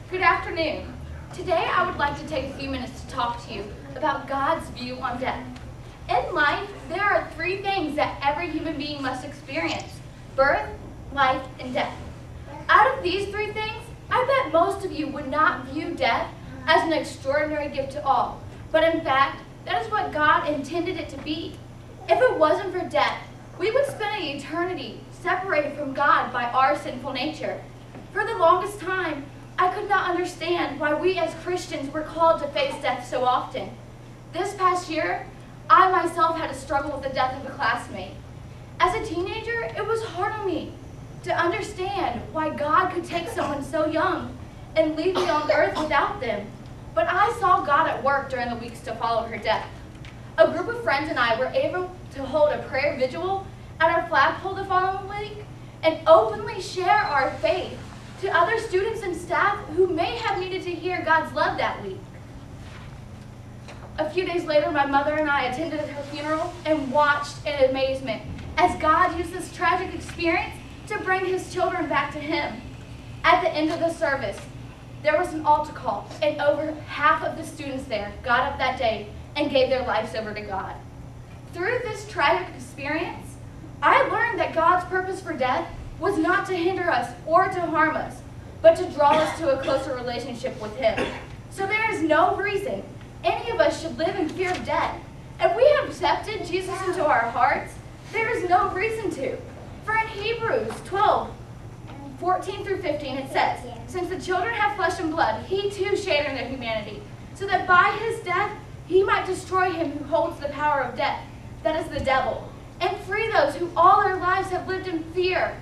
Good afternoon. Today I would like to take a few minutes to talk to you about God's view on death. In life, there are three things that every human being must experience: birth, life, and death. Out of these three things, I bet most of you would not view death as an extraordinary gift to all, but in fact, that is what God intended it to be. If it wasn't for death, we would spend an eternity separated from God by our sinful nature. For the longest time, I could not understand why we as Christians were called to face death so often. This past year, I myself had to struggle with the death of a classmate. As a teenager, it was hard on me to understand why God could take someone so young and leave me on earth without them. But I saw God at work during the weeks to follow her death. A group of friends and I were able to hold a prayer vigil at our flagpole the following week and openly share our faith to other students and staff who may have needed to hear God's love that week. A few days later, my mother and I attended her funeral and watched in amazement as God used this tragic experience to bring his children back to him. At the end of the service, there was an altar call, and over half of the students there got up that day and gave their lives over to God. Through this tragic experience, I learned that God's purpose for death was not to hinder us or to harm us, but to draw us to a closer relationship with him. So there is no reason any of us should live in fear of death. If we have accepted Jesus into our hearts, there is no reason to. For in Hebrews 12:14 through 15, it says, "Since the children have flesh and blood, he too shared in their humanity, so that by his death he might destroy him who holds the power of death, that is the devil, and free those who all their lives have lived in fear.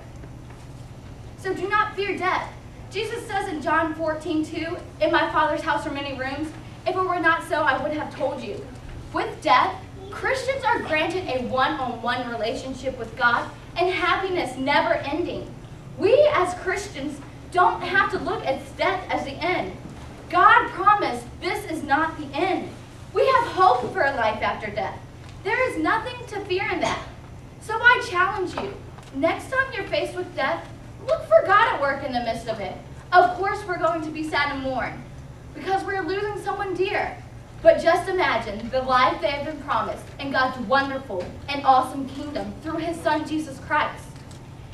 So do not fear death." Jesus says in John 14:2, "In my Father's house are many rooms. If it were not so, I would have told you." With death, Christians are granted a one-on-one relationship with God and happiness never ending. We as Christians don't have to look at death as the end. God promised this is not the end. We have hope for a life after death. There is nothing to fear in that. So I challenge you, next time you're faced with death, look for God at work in the midst of it. Of course we're going to be sad and mourn because we're losing someone dear. But just imagine the life they have been promised in God's wonderful and awesome kingdom through his son, Jesus Christ.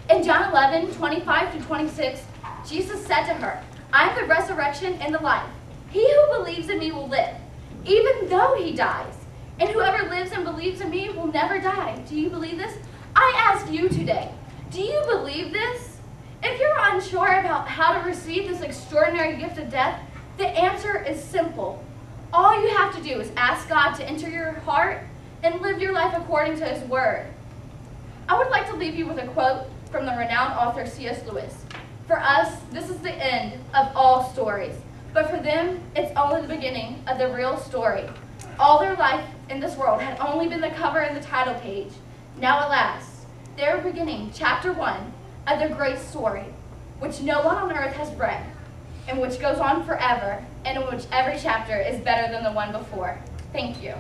In John 11:25-26, Jesus said to her, "I am the resurrection and the life. He who believes in me will live, even though he dies. And whoever lives and believes in me will never die." Do you believe this? I ask you today, do you believe this? If you're unsure about how to receive this extraordinary gift of death, the answer is simple. All you have to do is ask God to enter your heart and live your life according to his word. I would like to leave you with a quote from the renowned author C.S. Lewis. "For us, this is the end of all stories, but for them, it's only the beginning of the real story. All their life in this world had only been the cover and the title page. Now at last, they're beginning chapter 1 of the great story, which no one on earth has read, and which goes on forever, and in which every chapter is better than the one before." Thank you.